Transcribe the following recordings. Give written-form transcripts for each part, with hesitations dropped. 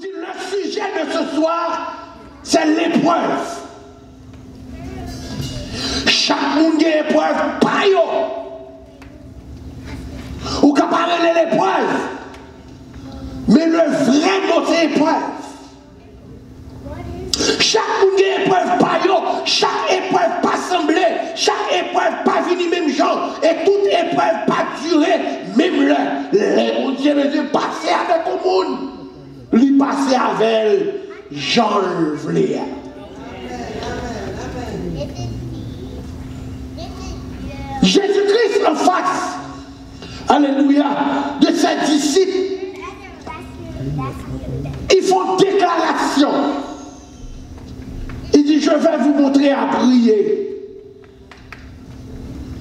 dit le sujet de ce soir, c'est l'épreuve. Chaque monde a une épreuve, pas yo. Ou qu'à parler l'épreuve. Mais le vrai mot c'est épreuve. Chaque monde a une épreuve, pas yo. Chaque épreuve pas semblée. Chaque épreuve pas venue même genre. Et toute épreuve pas durée même là. Les mon Dieu, passer avec le monde. Lui passer avec Jean le voulait. Jésus-Christ en face, alléluia, de ses disciples, ils font déclaration. Il dit, je vais vous montrer à prier.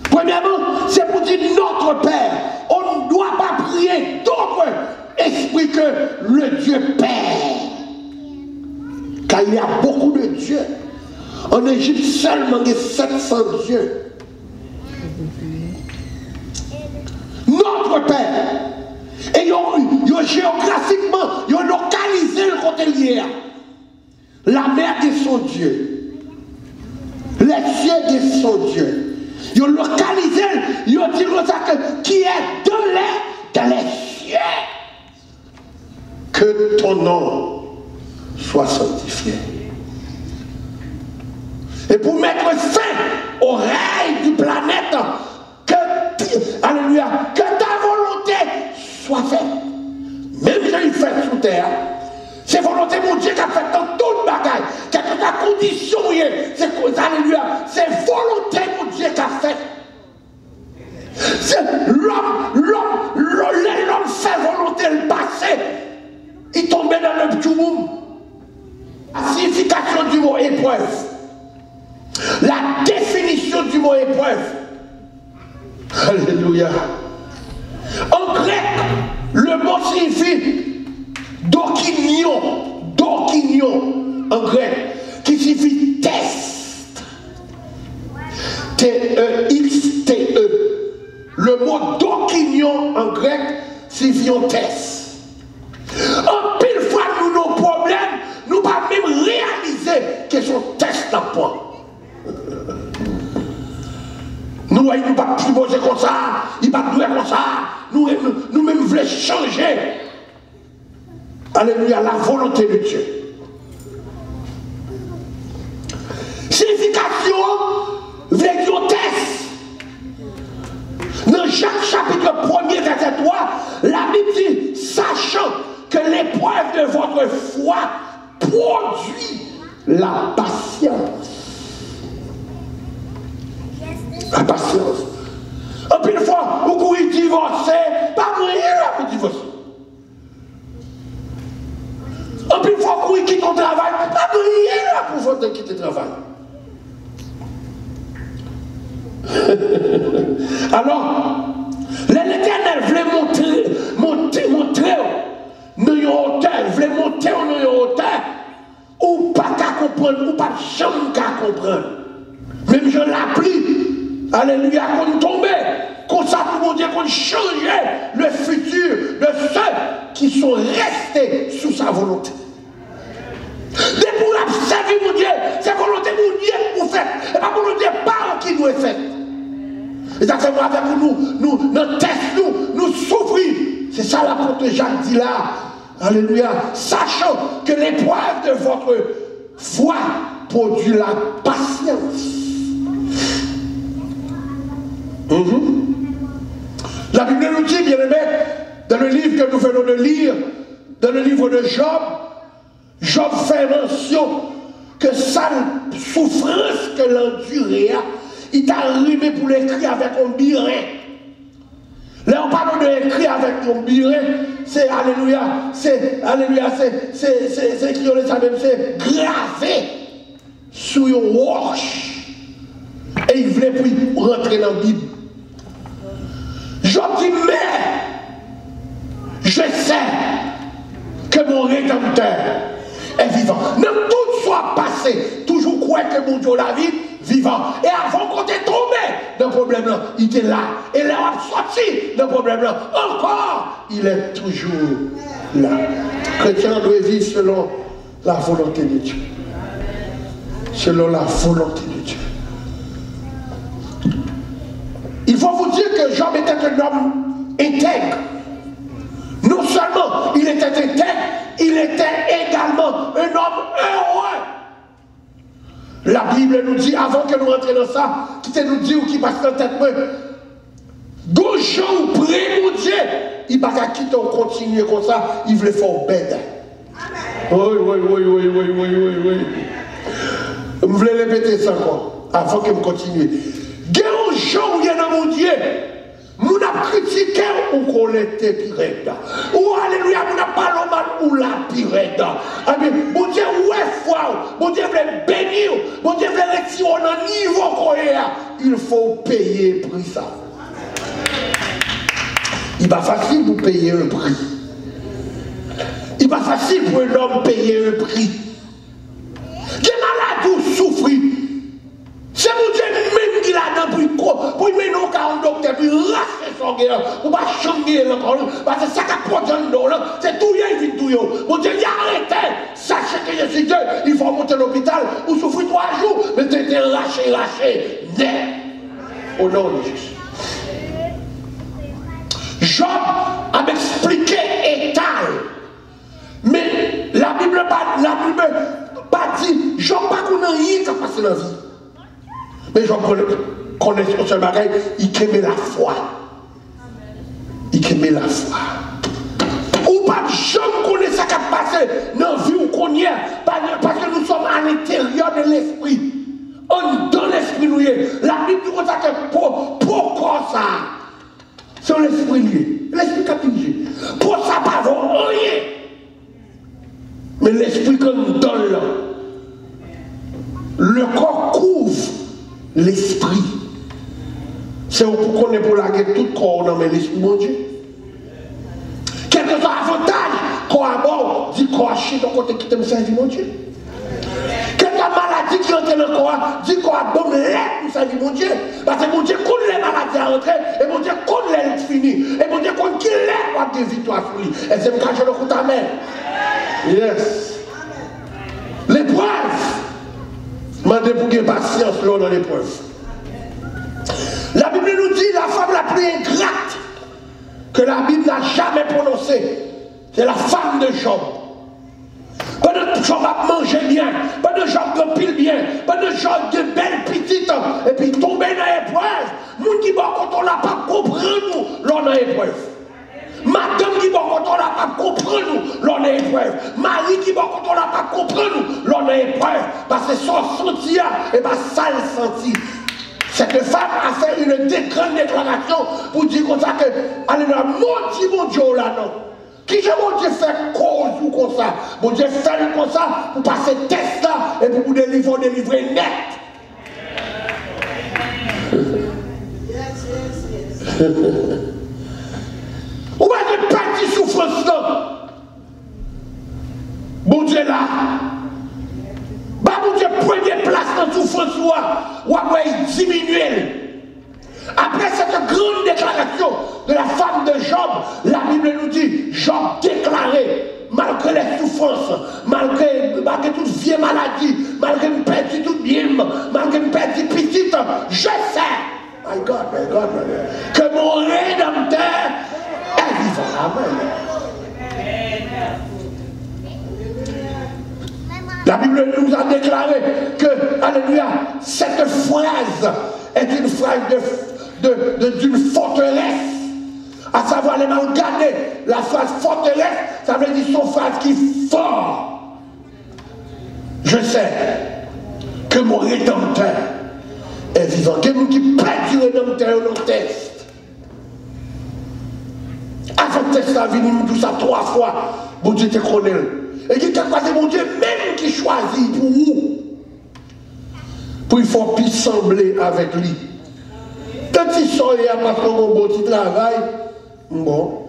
Premièrement, c'est pour dire notre Père. On ne doit pas prier d'autre esprit que le Dieu Père. Car il y a beaucoup de dieux. En Égypte seulement, il y a 700 dieux. Notre Père. Et géographiquement, ils ont localisé le côté lié. La mer de son Dieu. Les cieux de son Dieu. Ils ont localisé, ils ont dit qui est dans les cieux. Que ton nom soit sanctifié. Et pour mettre fin au règne du planète, alléluia, que ta volonté soit faite. Même si il fait sous terre, c'est volonté mon Dieu qui a fait dans toute bagaille. Quelle que ta condition, c'est alléluia, c'est volonté mon Dieu qui a fait. C'est l'homme fait volonté le passé. Il tombait dans le petit monde. La signification du mot épreuve. La définition du mot épreuve. Alléluia. En grec, le mot signifie dokinion. Dokinion en grec, qui signifie test. T-E-X-T-E. Le mot dokinion en grec signifie test. En pile fois, nous, nos problèmes, nous pas même réaliser que son test n'a pas. Nous ne pas poser comme ça, il pas douer comme ça, nous-mêmes voulons changer. Alléluia, la volonté de Dieu. Signification, veut dire test. Dans Jacques chapitre 1er, verset 3, la Bible dit, sachant que l'épreuve de votre foi produit la patience. La patience. En plus de fois, vous pouvez divorcer, pas rien là pour divorcer. En plus de fois, vous pouvez quitter ton travail, pas rien là pour vous quitter le travail. Alors, l'Éternel voulait monter dans une hauteur, voulait monter dans une hauteur, ou pas qu'à comprendre, ou pas jamais qu'à comprendre. Même je l'applique. Alléluia, qu'on tombe, qu'on s'appelle, mon Dieu, qu'on change le futur de ceux qui sont restés sous sa volonté. Dès pour l'observer, mon Dieu, c'est volonté, mon Dieu, que vous faites, et pas volonté par qui nous est faite. Exactement avec nous, notre test, nous souffrons. C'est ça l'apôtre Jacques dit là. Alléluia, sachant que l'épreuve de votre foi produit la patience. La Bible nous dit, bien aimé, dans le livre que nous venons de lire, dans le livre de Job, Job fait mention que sa souffrance que l'endurait, il t'a arrivé pour l'écrire avec un birin. Là, on parle de l'écrire avec un birin, c'est alléluia, c'est écrit, c'est gravé sur une roche. Et il voulait pour rentrer dans la Bible. Job dit, mais je sais que mon Rédempteur est vivant. Ne tout soit passé, toujours croire que mon Dieu la vie vivant. Et avant qu'on t'ait tombé dans le problème là, il était là. Et là, on a sorti dans le problème là. Encore, il est toujours là. Chrétien doit vivre selon la volonté de Dieu. Selon la volonté de Dieu. Il faut vous dire que Job était un homme intègre. Non seulement il était intègre, il était également un homme heureux. La Bible nous dit, avant que nous rentrions dans ça, qui nous dit ou qui passe dans la tête, gauche ou près, mon Dieu, il ne va pas quitter ou continuer comme ça, il veut faire bête. Oui. Je voulais répéter ça encore, avant que je continue. Il y a un jour où il y a mon Dieu, nous avons critiqué ou qu'on était pire. Ou alléluia, nous n'avons pas le mal ou la pire. Mon Dieu, où est foi? Mon Dieu veut bénir. Mon Dieu veut retirer au niveau qu'on est. Il faut payer pour ça. Il n'est pas facile pour payer un prix. Il n'est pas facile pour un homme payer un prix. Il est malade ou souffrir. C'est mon Dieu même qui l'a donné pour lui mener au cas docteur, puis racher son guerre, pour ne pas changer encore. Parce que ça qui porte un dos, c'est tout rien qui tout. Mon Dieu, il a arrêté. Sachez que je suis Dieu. Il faut monter à l'hôpital ou souffrir 3 jours, mais tu es raché, net. Au nom de Jésus. Job a expliqué étal. Mais la Bible pas dit, Job pas qu'on a rien qui a passé dans la vie. Mais Job connaît ce seul bagage, il aimait la foi. Il aimait la foi. Ou pas de Job connaît ce qui a passé dans la vie où qu'on y est, parce que nous sommes à l'intérieur de l'esprit. Dans l'esprit nous y est. La Bible dit que pourquoi ça? C'est l'esprit lié. L'esprit qui a pigé. Pour ça, pas rien. Mais l'esprit que nous donne là, le corps couvre l'esprit. C'est pour qu'on ait pour la guerre tout le corps dans l'esprit, mon Dieu. Quel que soit l'avantage, qu'on a bon, dit qu'on a chié dans le côté qui t'aime servir, mon Dieu. Quelle maladie qui entre dans le corps, dit qu'on a bon l'air pour servir, mon Dieu. Parce que mon Dieu, quand les maladies à rentrer, et mon Dieu, quand l'air fini, et mon Dieu, quand qu'il l'air, on a des victoires sur lui. Et c'est quand je le compte, amen. Yes. L'épreuve. Demandez pour qu'il y ait patience dans l'épreuve. La Bible nous dit la femme la plus ingrate que la Bible n'a jamais prononcée. C'est la femme de Job. Pas de Job a mangé bien, pas de Job de pile bien, pas de Job de belle petite, et puis tomber dans l'épreuve. Nous qui quand on n'a pas compris nous, l'on a l'épreuve. Madame qui quand on n'a pas compris nous, l'on a épreuve. Marie qui quand on n'a pas compris nous, l'on a épreuve. Parce que son senti, et bien ça le senti. Cette femme a fait une grande déclaration pour dire comme ça que, allez là, mon Dieu là non. Qui je mon Dieu fait cause ou comme ça? Mon Dieu fait comme ça pour passer test là et pour vous délivrer net. Ou bien de petites souffrances là. Bon Dieu là. Bah mon Dieu, première place dans la souffrance ou après diminuer. Après cette grande déclaration de la femme de Job, la Bible nous dit, Job déclaré, malgré les souffrances, malgré toute vieille maladie, malgré une perte toute bien, malgré une perte petite, je sais, my God, que mon Rédempteur est vivant. Amen. La Bible nous a déclaré que, alléluia, cette phrase est une phrase d'une forteresse. À savoir, les mal regardés, la phrase forteresse, ça veut dire son phrase qui est fort. Je sais que mon Rédempteur est vivant. Que nous qui perdent du Rédempteur dans le test. Avant le test, ça vient nous tout ça 3 fois. Bon Dieu te connaît. Et qui t'a croisé mon Dieu même qui choisit pour vous. Pour il faut plus sembler avec lui. Quand il sort parce qu'on a un bon petit travail, bon.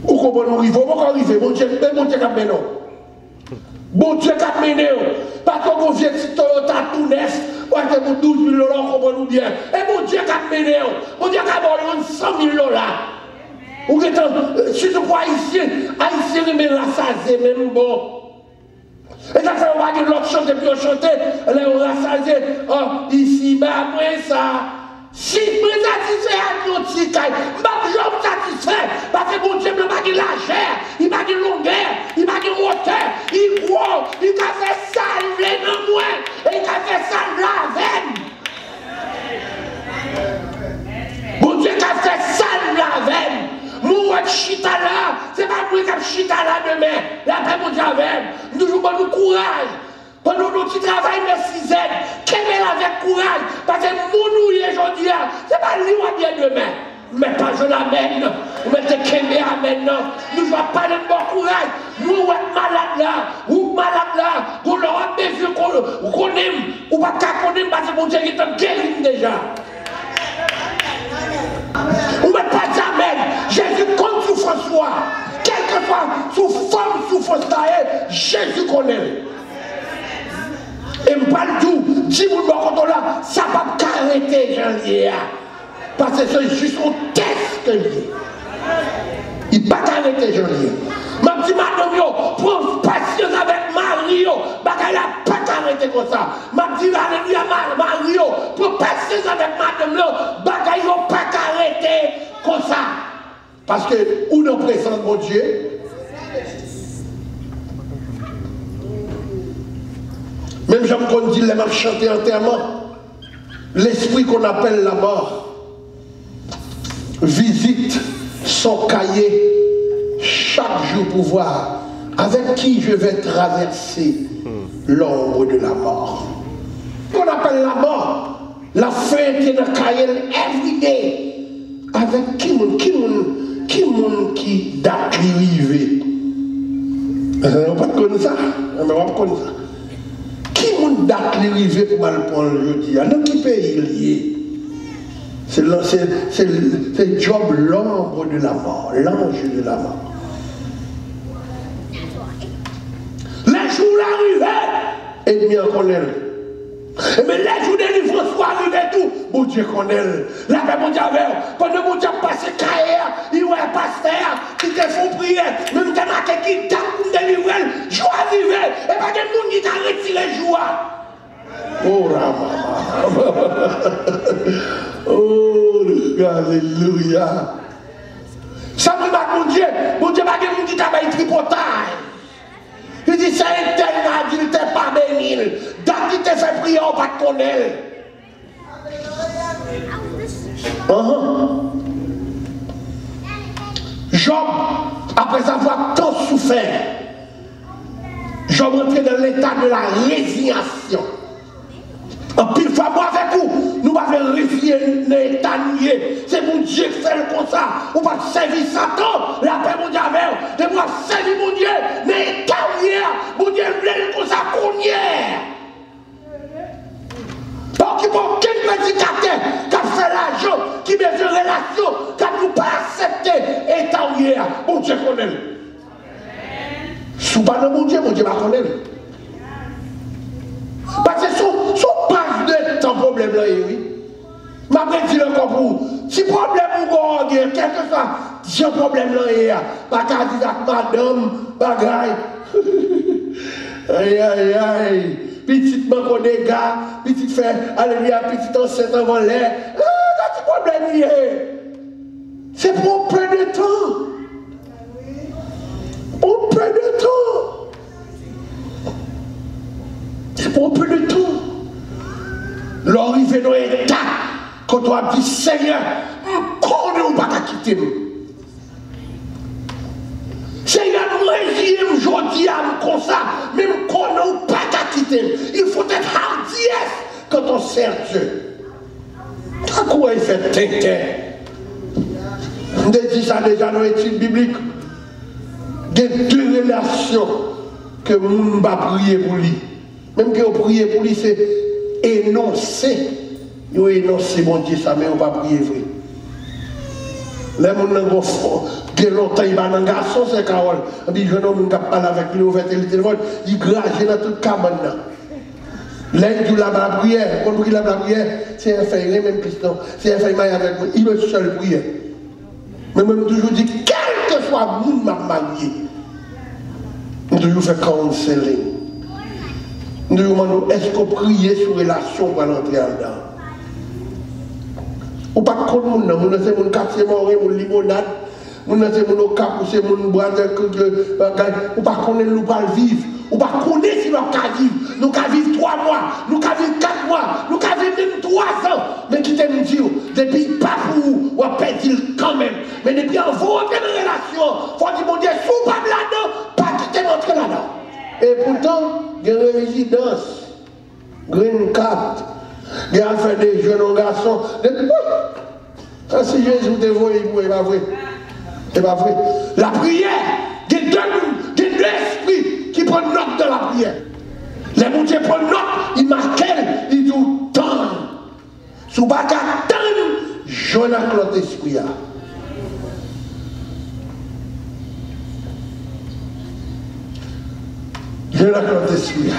Ou qu'on va nous arriver, on va arriver, mon Dieu qui a mené. Bon Dieu qui a mené. Parce qu'on vient de Toyota tout neuf, pour 12 000 $, on va nous bien. Et mon Dieu qui a mené. Mon Dieu qui a donné 100 000 $. Ou surtout pour Haïtien, Haïtien mais rassasié même bon. Et ça fait on va dire l'autre chanter, puis on chanter, là on rassasié, oh, ici, bah, moi ça. Si je me satisfais à mon petit caille, je me satisfais, parce que mon Dieu ne m'a pas dit la chair, il m'a dit longueur, il m'a dit hauteur, il gros, il a fait salver dans moi, et il a fait salver la veine. Mon Dieu a fait salver la veine. Moi, chita là, c'est pas moi qui ai chita là demain. La paix, mon Dieu, avec nous jouons bon courage. Pendant notre travail, mais 6 heures, qu'aimer avec courage. Parce que mon nouille aujourd'hui, c'est pas lui ou bien demain. Mais pas je l'amène. Vous mettez qu'aimer maintenant. Nous ne jouons pas de bon courage. Nous, on est malade là. Ou malade là. Qu'on leur a besoin qu'on aime. Ou pas qu'on aime parce que mon Dieu est en guéri déjà. On ne met pas jamais. Jésus compte sous François. Quel que soit sous forme, sous François, Jésus connaît. Et je parle tout. Si vous ne là, ça ne va pas arrêter, Jean-Lié. Parce que c'est juste un test que lié. Il ne va pas arrêter, Jean-Lié. Ma petite madame, prends patience avec Mario. Elle n'a pas arrêté comme ça. Ma petite madame, Mario, prends patience avec madame, elle n'a pas arrêté comme ça. Parce que, où nous présente mon Dieu, même j'aime qu'on dit, les m'a chanté entièrement, l'esprit qu'on appelle la mort visite son cahier chaque jour pour voir avec qui je vais traverser l'ombre de la mort. Qu'on appelle la mort, la fin qui est dans le cahier every day. Avec qui date l'arrivée. On ne va pas connaître ça. On va pas connaître ça. Qui date l'arrivée pour mal prendre aujourd'hui? Dans quel pays il est? C'est le job l'ombre de la mort, l'ange de la mort. Les jours l'arrivée, et bien qu'on est. Mais les jours de délivrance sont arrivés tout, mon Dieu connaît. La paix mon Dieu avec, pendant mon Dieu passe carrière, il y a un pasteur qui te font prier, même t'as marqué qui t'a pour délivrer, joie arrivé, et pas de monde qui t'a retiré joie. Oh Rama. Oh alléluia. Ça me bat mon Dieu pas de monde qui t'a fait tripotage. Il dit, c'est un tel n'a dit, il t'est pas béni. Date qui t'a fait prier, on va te connaître. Job, après avoir tant souffert, Job rentré dans l'état de la résignation. En pile fois, moi avec vous, nous allons résigner dans l'état nié. C'est mon Dieu qui fait comme ça. On va servir Satan, la paix mon Dieu avec. Et moi, servir mon Dieu, mais carrière, mon Dieu, il comme ça qu'on y est. Donc, il n'y a aucun prédicateur qui a fait l'argent, qui met une relation, qui n'a pas accepté et carrière. Mon Dieu connaît. Sous pas de mon Dieu va connaître. Parce que son passe de temps problème là, oui. Ma dit encore pour vous. Si problème vous avez, quel que soit, si un problème là, pas qu'à dire madame, bagaille. Aïe, aïe, aïe. Petite manque des gars, petite fait, alléluia, petite enceinte avant l'air. Ah, problème là. C'est pour un peu de temps. Un peu de temps. C'est pour un peu de temps. L'arrivée dans l'état, quand on a dit Seigneur, qu'on ne va pas quitter. Seigneur, moi j'aime aujourd'hui comme ça, même qu'on ne va pas quitter. Il faut être hardiesse quand on sert Dieu. À quoi il fait tintin? On a dit ça déjà dans l'étude biblique. Des deux relations que nous va prier pour lui. Même que vous priez pour lui, c'est énoncer. Vous énoncez, mon Dieu, ça, mais on va prier vrai. Les gens qui ont longtemps, ils vont dans un garçon, c'est Carole. Et puis, je ne vais pas avec lui, ouvert le téléphone, il grage dans toute cabane. Là, il dit la prière, quand on prie la prière, c'est un fait, même piston, c'est un fait maille avec moi, il veut seul prier. Mais même toujours dit, quel que soit le monde m'a marié, nous devons faire counseling. Nous demandons, est-ce qu'on prie sur relation pour l'entrer en dedans? Ou pas contre le monde, nous c'est mon quartier mort, mon limonade, nous c'est mon cap, c'est mon bois ou pas connaître nous pas vivre, ou pas connaître si nous pas vivre, nous pas vivre 3 mois, nous pas vivre 4 mois, nous pas vivre même 3 ans, mais qui t'aime dire, depuis pas pour vous, on perdre quand même, mais depuis en vous entrez dans relation, faut dire mon Dieu, sous pas là-dedans, pas quitter entrer là-dedans. Et pourtant, il y a une résidence, green card, il y a fait des jeunes garçons. Ça, si Jésus te voit, il n'est pas vrai. C'est pas vrai. La prière, il y a deux esprits qui prennent note de la prière. Les mon Dieu prennent note, ils marquent, ils disent tant. Si vous ne pouvez pas attendre, je n'ai pas l'autre esprit. Je n'ai pas l'autre esprit.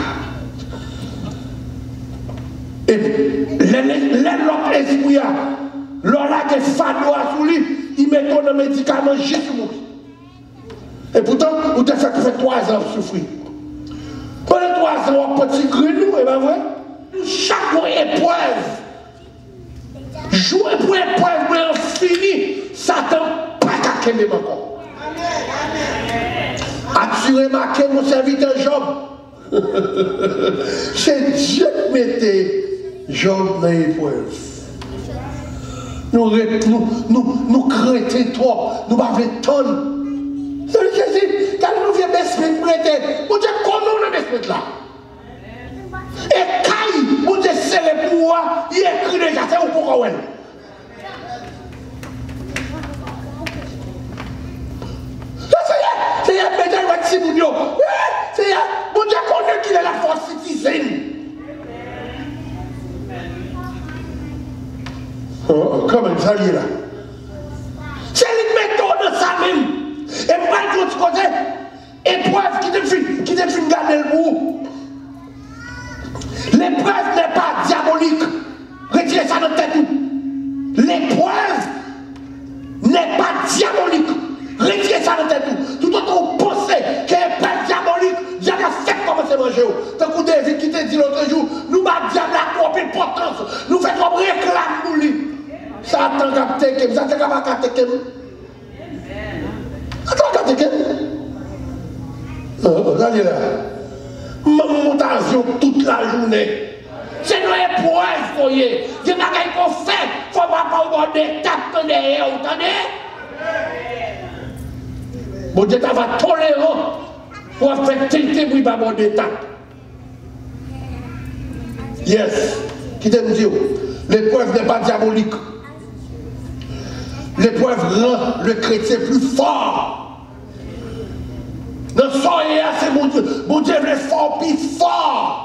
Et l'autre esprit, l'autre qui est fado à lui, il met ton médicament juste sur moi. Et pourtant, vous avez fait 3 ans souffrir. Pendant 3 ans, on petit grenou, et bien vrai, chaque épreuve, jour pour épreuve, mais fini, Satan pas qu'à qu'aimer encore. As-tu remarqué mon serviteur Job? C'est Dieu qui mettait Job dans l'épreuve. Nous crêtons trop, nous ne pouvons pas tonnes. C'est Jésus, quand nous viens d'esprit prêter, vous dites comment on a d'esprit là? Et quand vous dites c'est le pouvoir, il écrit déjà, c'est où pour qu'on c'est un médaille de Simounio. C'est un bon Dieu connaît qu'il est la force citoyenne. Comment ça y est là? C'est une méthode de ça même. Et moi, de l'autre côté, épreuve qui te fait garder le bout. L'épreuve n'est pas diabolique. Retirez ça de tête. L'épreuve n'est pas diabolique. Retirez ça de tête. Tout autant vous pensez qu'elle n'est pas diabolique, diable a fait commencer à manger. Tant que David qui te dit l'autre jour, nous ma diable a trop d'importance. Nous faisons comme réclame pour lui. Ça attend qu'à te ça attend qu'à te kem. Attends qu'à te kem. Regardez là. Montation toute la journée. C'est nos épreuves, vous voyez. Il y a des choses qu'on fait. Il ne faut pas avoir des tapes derrière, vous entendez? Bon Dieu, tu vas tolérant pour faire tenter pour pas avoir des tapes. Yes. Qui te dit? L'épreuve n'est pas diabolique. L'épreuve rend le chrétien plus fort. Dans son c'est mon Dieu. Mon Dieu est fort, plus fort.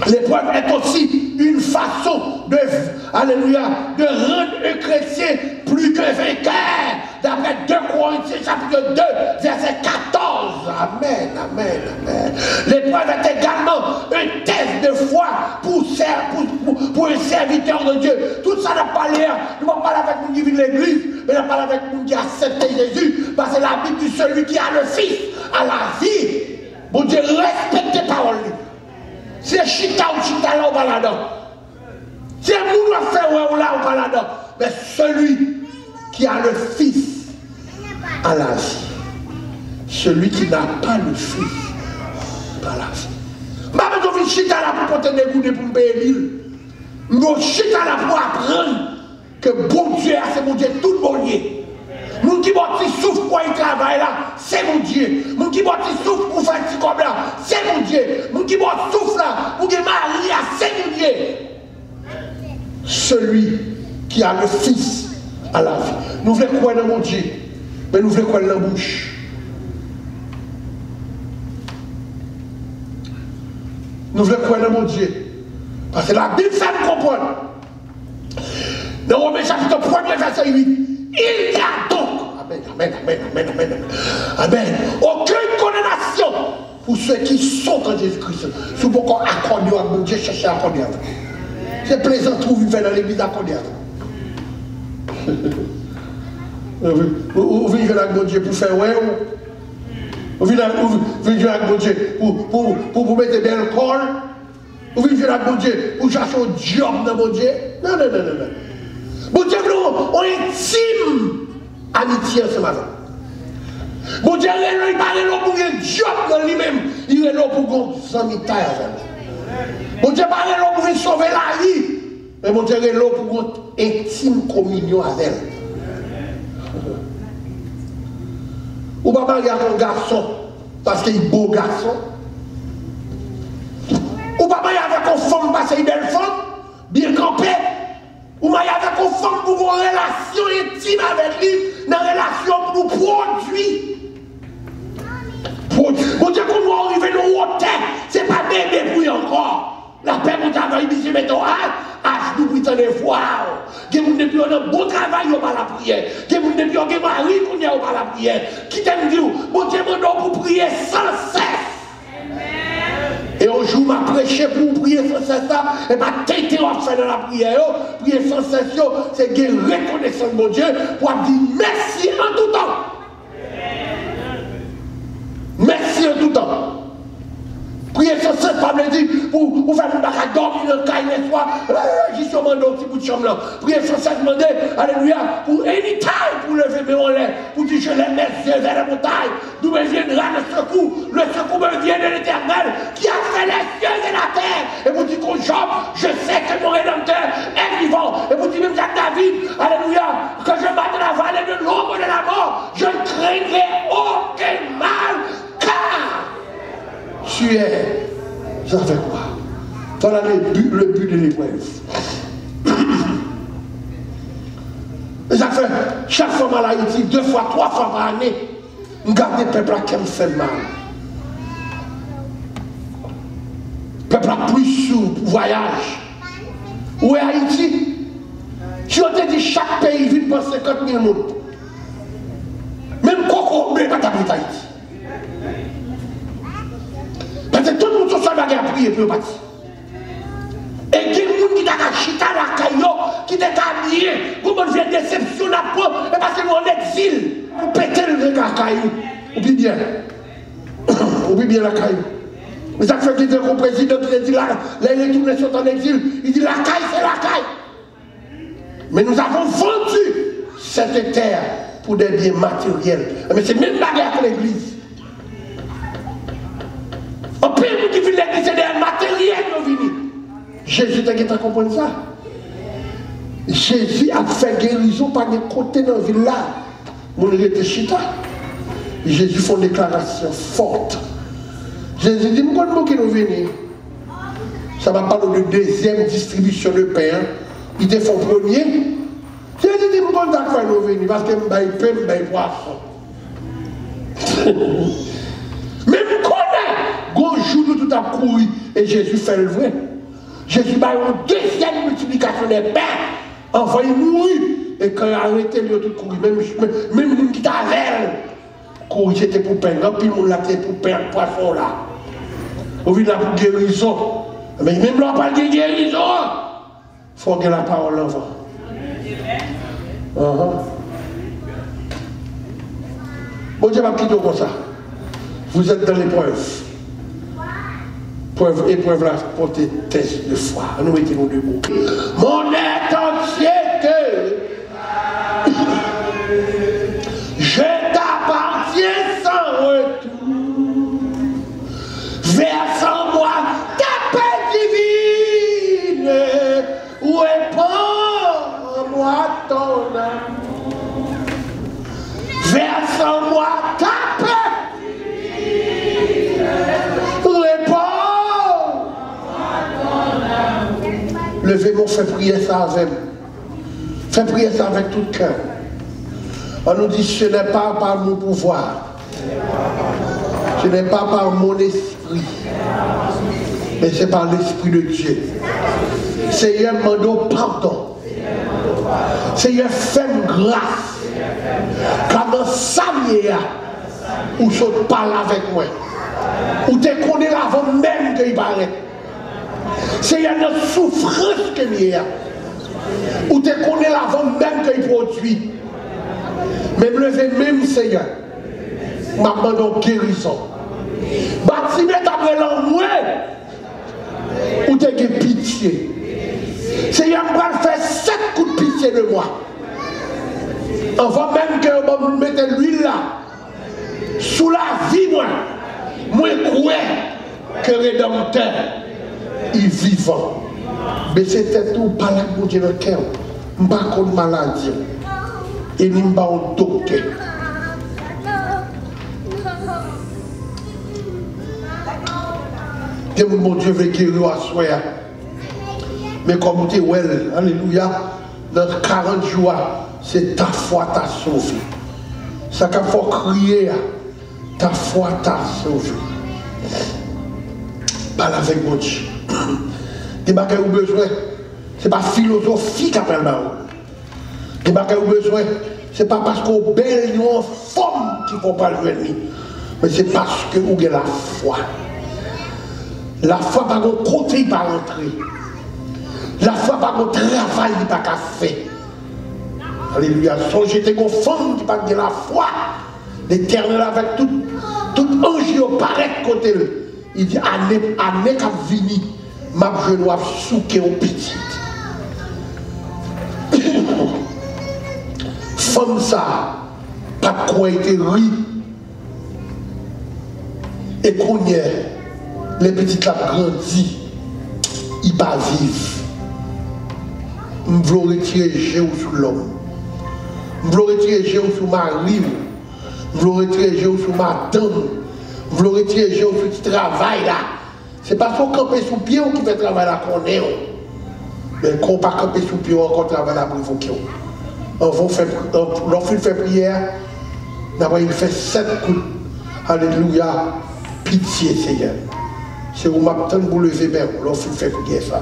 L'épreuve est aussi une façon de, alléluia, de rendre un chrétien plus que vainqueur. D'après 2 Corinthiens chapitre 2, verset 14. Amen, amen, amen. L'épreuve est également un test de foi pour un serviteur de Dieu. Tout ça n'a pas l'air. Nous ne parlons pas avec nous qui vivent l'église, mais nous parlons avec nous qui acceptent Jésus. Parce que la Bible dit celui qui a le Fils a la vie. Bon Dieu, respectez les paroles. Si c'est chita ou chita là ou pas là-dedans. Si un monde va faire ou là ou pas là-dedans. Mais celui qui a le Fils à la vie. Celui qui n'a pas le Fils pas la vie. Ma maison chita là pour porter des goûts pour me payer l'île. Mais chita là pour apprendre que bon Dieu, c'est mon Dieu, tout bon Dieu. Moun qui bâtit souffle pour y travailler là, c'est mon Dieu. Moun qui bâtit souffle pour faire petit comme là, c'est mon Dieu. Moun qui bâtit souffle là pour que Marie là, c'est mon Dieu. Celui qui a le Fils à la vie. Nous voulons croire dans mon Dieu, mais nous voulons croire dans la bouche. Nous voulons croire dans mon Dieu. Parce que la Bible fait nous comprendre. Dans Romains chapitre 1er, verset 8. Il y a donc, amen, aucune condamnation pour ceux qui sont en Jésus-Christ. Si vous pouvez accorder à mon Dieu, cherchez à accorder. C'est plaisant de trouver dans l'église accorder. Vous venez avec mon Dieu pour faire ouais. Vous venez avec mon Dieu pour mettre bien le corps. Vous venez avec mon Dieu pour chercher un job dans mon Dieu. Non. Mon Dieu, nous, on intime amitié ce matin. Mon Dieu, il parle là pour un job dans lui-même. Il est là pour un sanitaire avec. Mon Dieu, parle là pour sauver la vie. Mais mon Dieu, il est là pour une intime communion avec elle. Ou pas marier avec un garçon parce qu'il est beau garçon. Ou pas marier avec une femme parce qu'il est belle femme, bien campée. Ou marier avec une femme pour une relation intime avec lui, une relation pour nous produire. Mon Dieu, quand nous arrivons dans le haut, ce n'est pas bébé pour encore. La paix, mon Dieu, il dit, mais toi, nous pritons des fois. Que vous n'avez pas un bon travail par la prière. Que vous n'avez pas un mari par la prière. Qui t'aime dire, mon Dieu, mon pour prier sans cesse. Et un jour, m'a prêché pour prier sans cesse, et m'a tête à faire dans la prière. Prier sans cesse, c'est que reconnaissance, mon Dieu, pour dire merci en tout temps. Merci en tout temps. Priez sans cesse, pas me dire, pour faire une bagarre dormir dans le caille le soir, j'ai sûrement dans un petit bout de chambre là. Priez sans cesse, demander, alléluia, pour anytime, pour lever mes relais, pour dire, je lève mes yeux vers la montagne, d'où me viendra le secours me vient de l'Éternel, qui a fait les cieux et la terre. Et vous dites qu'au Job, je sais que mon Rédempteur est vivant. Et vous dites même Jacques David, alléluia, que je batte la vallée de l'ombre de la mort, je ne craindrai aucun mal, car tu es avec moi. Voilà le but de l'épreuve. Ça fait chaque fois à Haïti, 2 fois, 3 fois par année, nous gardons le peuple qui me fait mal. Le peuple a plus sur voyage. Où est Haïti? Si on te dit chaque pays vit pour 50 000 personnes. Même Coco, mais pas d'habiter Haïti. Parce que tout le monde se soit à prier pour partir. Et il y a des gens qui ont chita la caillou, qui ont habillé, pour me faire déception la peau, et parce que nous en exil, pour péter le caillou. Oublie bien. Oublie bien la caillou. Mais ça fait que le président qui dit là, les retournés sont en exil, il dit la caille, c'est la caille. Mais nous avons vendu cette terre pour des biens matériels. Mais c'est même la guerre que l'église. En plus, nous qui vivons l'église, c'est des matériels qui viennent. Jésus t'a compris ça. Jésus a fait guérison par des côtés dans la ville là. Mon était chita. Jésus fait une déclaration forte. Jésus dit, moi, quand nous venons, ça va parler de deuxième distribution de pain. Il te fait premier. Jésus dit, moi, quand nous venons, parce que je pain, je paye poisson. Mais vous connaissez, gros jour nous tout a couru et Jésus fait le vrai. Jésus a une deuxième multiplication des pains, envoyé mourir. Et quand il a arrêté, il a tout couru. Même les gens qui étaient avec courir, c'était pour pain. Puis le monde l'a fait pour pain, poisson là. On vit là pour guérison. Mais même là, on parle de guérison. Il faut que la parole l'envoie. Bon Dieu va quitter comme ça. Vous êtes dans l'épreuve. Épreuve là, portez test de foi. Nous mettons debout. Mon anxiété, je t'appartiens sans retour. Verse en moi ta paix divine. Répands en moi ton amour. Verse en moi ta paix. Levez-moi, fais prier ça avec. Fais prier ça avec tout le cœur. On nous dit, ce n'est pas par mon pouvoir. Ce n'est pas par mon esprit. Mais c'est par l'esprit de Dieu. Seigneur, demande pardon. Seigneur, fais-moi grâce. Comment ça y est, ou je parle avec moi. Ou tu connais avant même qu'il paraît. Seigneur, notre souffrance que nous avons. Ou te connais l'avant même qu'il produit. Même lever même Seigneur. M'a demandé guérison. Bâtiment après l'envoi. Ou te que pitié. Seigneur, je vais faire 7 coups de pitié de moi. Avant même que je mette l'huile là. Sous la vie, moi crois que le Rédempteur est vivant. Mais c'était tout par la bouche de notre cœur. Je ne sais pas de maladie. Et je ne sais pas de docteur. Que mon Dieu veut guérir à soi. Mais comme tu es well, alléluia, dans 40 jours, c'est ta foi t'a sauvé. Ça qu'il faut crier, ta foi t'a sauvé. Parle avec mon Dieu. Des bagages ou besoin, ce n'est pas philosophie qui appelle là. Des bagages ou besoin, ce n'est pas parce qu'on belle une forme qu'il ne faut pas le venir. Mais c'est parce que vous avez la foi. La foi par contre côté par rentrer. La foi par contre travail qui pas qu'à faire. Alléluia. Songez tes femme qui pas de la foi. L'Éternel avec tout ange qui paraît côté. Il dit année qu'a vini, ma je dois souquer au petit. Femme ça, pas quoi été ri. Et qu'on y est, les petites la grandi, ils pas vivre. Je veux retirer Jéhu sur l'homme. Je veux retirer Jéhu sur Marie. Je veux retirer Jéhu sur madame. Je veux retirer Jéhu sur le travail là. C'est pas pour camper sous pied qui fait travail là qu'on est. Mais qu'on pas camper sous pied encore travail là pour évoquer. Lorsqu'il fait prière, d'abord il fait 7 coups. Alléluia. Pitié Seigneur. C'est où m'attend pour lever même lorsqu'il fait prière ça.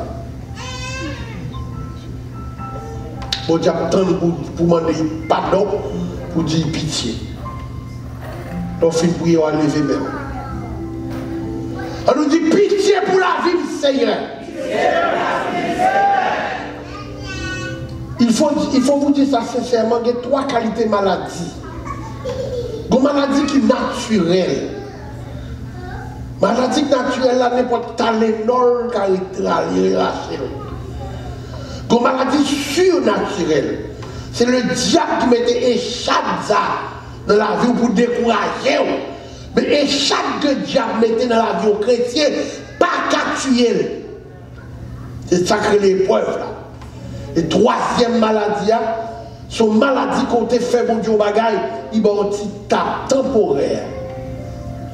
Bon Dieu attend pour demander pardon, pour dire pitié. Lorsqu'il prie, on va lever même. On nous dit pitié pour la vie du Seigneur. Il faut vous dire ça sincèrement, il y a 3 qualités de maladie. Une maladie qui est naturelle. Maladie naturelle, là, n'importe Tylenol, caractère. Une maladie surnaturelle. C'est le diable qui mettait échappe dans la vie pour décourager. Mais échappe que le diable mettait dans la vie aux chrétiens, pas qu'à tuer. C'est ça que l'épreuve là. Et 3e maladie, son maladie qu'on te fait bon Dieu bagaille, il va un petit tape temporaire.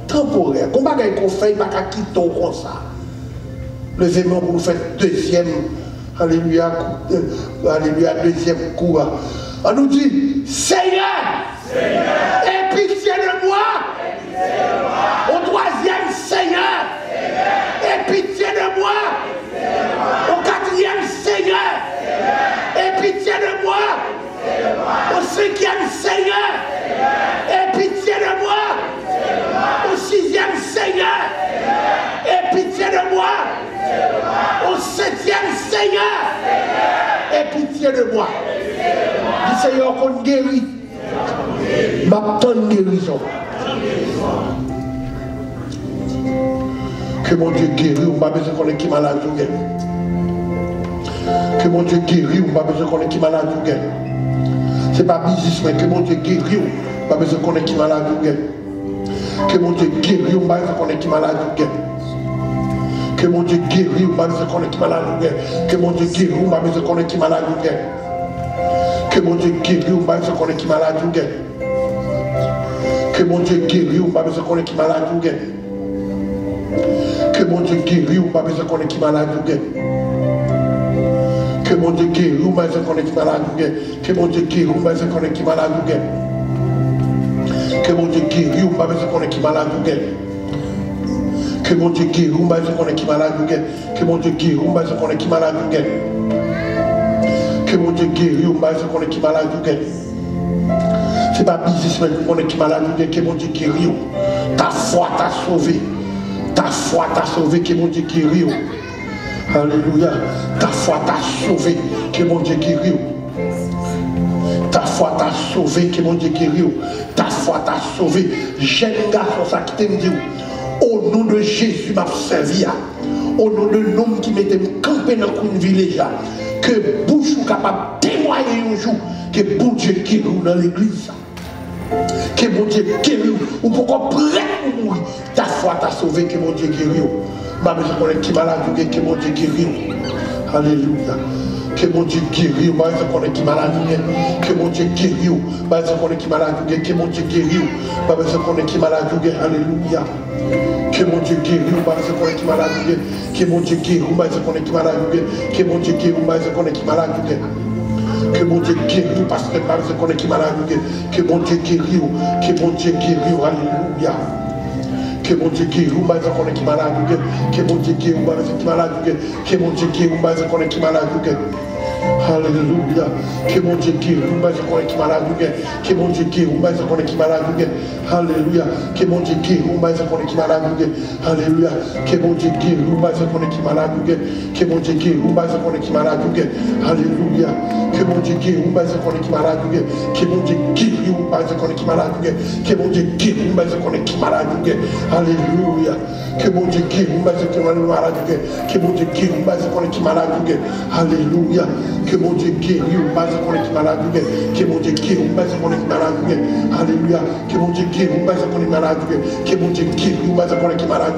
Temporaire. Comment qu'on fait, il va pas quitter comme ça. Levez-moi pour nous faire 2e. Alléluia, alléluia, 2e coup. On nous dit, Seigneur, aie pitié de moi. Au 3e, Seigneur, aie pitié de moi. Au 4e, Seigneur, aie pitié de moi. Au 5e, Seigneur, aie pitié de moi. Au 6e, Seigneur, aie pitié de moi. Au 7e, Seigneur, aie pitié de moi. Dis Seigneur qu'on guérit. M'attend une guérison. Que mon Dieu guérit, on va besoin qu'on ait qui malade ou guérit. Que mon Dieu guérit, on va besoin qu'on ait qui malade ou guérit. C'est pas business, mais que mon Dieu guérit, on va besoin qu'on ait qui malade ou guérit. Que mon Dieu guérit, on va besoin qu'on ait qui malade ou guérit. Que mon Dieu guérit, on va besoin qu'on ait qui malade ou guérit. Que mon Dieu guérit, on va besoin qu'on ait qui malade ou guérit. Que mon Dieu guérit, on va besoin qu'on ait qui malade ou guérit. Que mon Dieu guérit, on va besoin qu'on ait qui malade ou guérit. Que mon Dieu guérit, on va besoin qu'on ait qui malade ou guérit. Que mon Dieu guérit, on va besoin qu'on ait qui malade ou guérit. Que mon Dieu guérit, on va besoin qu'on ait qui malade ou guérit. Que mon Dieu guérit, on va besoin qu'on ait qui malade ou guérit. Que mon Dieu guérit, on va besoin qu'on ait qui malade ou guérit. Que mon Dieu guérit, on va besoin qu'on ait qui malade ou guérit. Que mon Dieu guérit, on va besoin qu'on ait qui malade ou guérit. C'est pas business, mais qu'on ait qui malade ou guérit. Que mon Dieu guérit, ta foi t'a sauvé. Ta foi t'a sauvé, que mon Dieu guérit. Alléluia. Ta foi t'a sauvé, que mon Dieu guérit. Ta foi t'a sauvé, que mon Dieu guérit. Ta foi t'a sauvé. Jeune garçon, ça qui te dit, au nom de Jésus, m'a servi. Au nom de l'homme qui m'était campé dans une village, que bouche ou capable de témoigner un jour que bon Dieu guérit dans l'église. Que mon Dieu guérit, ou pourquoi prêt pour mourir. Ta foi t'a sauvé, que mon Dieu guérit. Ma mère, je connais qui malade, que mon Dieu guérit. Alléluia. Que mon Dieu guérit, ma mère, je connais qui malade, que mon Dieu guérit. Ma mère, je connais qui malade, que mon Dieu guérit. Ma mère, je connais qui malade, alléluia. Que mon Dieu guérit, ma mère, je connais qui malade, que mon Dieu guérit, ma mère, je connais qui malade, que mon Dieu guérit, ma mère, je connais qui malade. Que mon Dieu guérit, parce que ma mère, je connais qui malade, que mon Dieu guérit, que mon Dieu guérit, alléluia. Que mon Dieu guérit, ma mère, je connais qui malade, que mon Dieu guérit, ma mère, je connais qui malade, que mon Dieu guérit, ma mère, je connais qui malade. Alléluia. Que mon Dieu guérit, ma mère, je connais qui malade, que mon Dieu guérit, ma mère, je connais qui malade. Alléluia. Que mon Dieu guérit, ma mère, je connais qui malade. Alléluia. Que mon Dieu guérit, ma mère, je connais qui malade. Que mon Dieu guérit, ma mère, je connais qui malade. Alléluia. Que mon Dieu guérit, ma mère, je connais qui malade. Que mon Dieu guérit, ma mère, je connais qui malade. Que mon Dieu guérit, ma mère, je connais qui malade. Alléluia. Que mon Dieu guérit, ma mère, je connais qui malade. Que mon Dieu guérit, ma mère, je connais qui malade. Alléluia. Que mon Dieu guérit, ma mère, je connais qui malade. Que mon Dieu guérit, ma mère, je connais qui malade. Alléluia. Que mon Dieu guérit, ma mère, je connais qui malade. Que mon Dieu guérit, ma mère, je connais qui malade.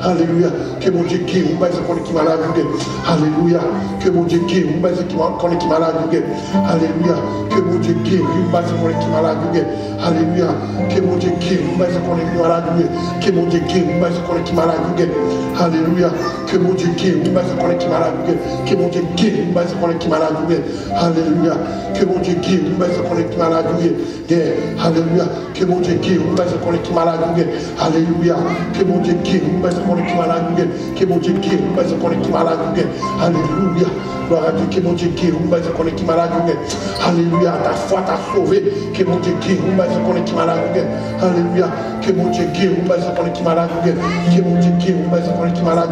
Alléluia. Que mon Dieu guérit, ma mère, je connais qui malade. Alléluia. Que mon Dieu guérit, ma mère, je connais qui malade. Alléluia. Que mon Dieu guérit, ma mère, je connais qui malade. Alléluia. Que mon Dieu guérit, ma mère, je connais qui malade. Que mon Dieu guérit, ma mère, je connais qui malade. Alléluia. Que mon Dieu guérit, ma mère, je connais qui malade. Que mon Dieu guérit, ma mère, je connais qui malade. Alléluia. Que mon Dieu guérit, ma mère, je connais qui malade. Alléluia. Que mon Dieu guérit, ma mère, je connais qui malade. Alléluia. Que mon Dieu guérit, ma mère, je connais qui malade. Que mon Dieu guérit, ma mère, je connais qui malade. Alléluia. Gloire à Dieu, que mon Dieu guérit, ma mère, je connais qui malade. Alléluia. Ta foi t'a sauvé. Que mon Dieu guérit, ma mère, je connais qui malade. Alléluia. Que mon Dieu guérit, ma mère, je connais qui malade. Que mon Dieu guérit, ma mère, je connais qui malade.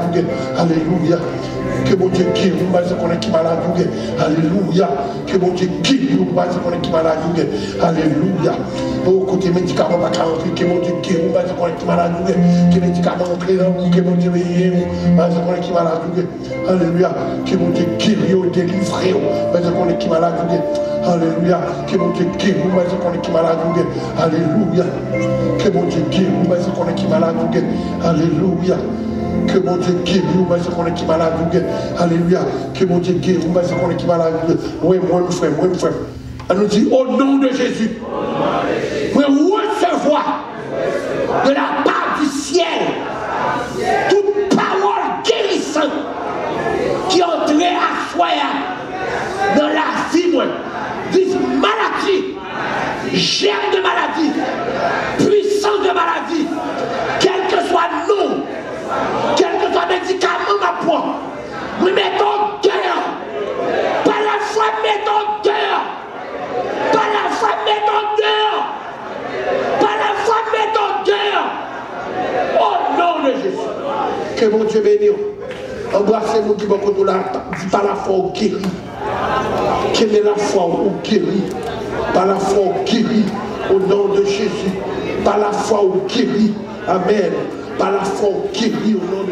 Alléluia. Que mon Dieu guérit, ma mère, je connais qui malade. Alléluia. Que mon Dieu guérit, ma mère, je connais qui malade. Alléluia. Au côté médicament, pas qu'à rentrer. Que mon Dieu guérit, ma mère, je connais qui malade. Que médicament entrer dans vous. Que mon Dieu guérit, ma mère, je connais qui malade. Alléluia. Que mon Dieu guérit, délivré, ma mère, je connais qui malade. Alléluia. Que mon Dieu guérit, ma mère, je connais qui malade. Alléluia. Que mon Dieu guérit, ma mère, je connais qui malade. Alléluia. Que mon Dieu guérit, ma mère, je connais qui malade. Alléluia. Que mon Dieu guérit, ma mère, je connais qui malade. Oui, moi, mon frère, moi, mon frère. Elle nous dit au nom de Jésus. Vous recevoir de la part du ciel toute parole guérissante qui entrait à soi dans la vie, moi. Dis maladie, germe de maladie, puissance de maladie, quel que soit nom, quel que soit médicament ma poids, nous mettons dehors. Par la foi, mettons dehors. Par la foi, mettons dehors. Par la foi, mettons dehors. Au nom de Jésus. Que mon Dieu bénisse. Embrassez-nous qui vont contre la par la foi au guéri. Quelle est la foi au guéri? Par la foi au guéri. Au nom de Jésus. Par la foi au guéri. Amen. Par la foi au guéri. Au nom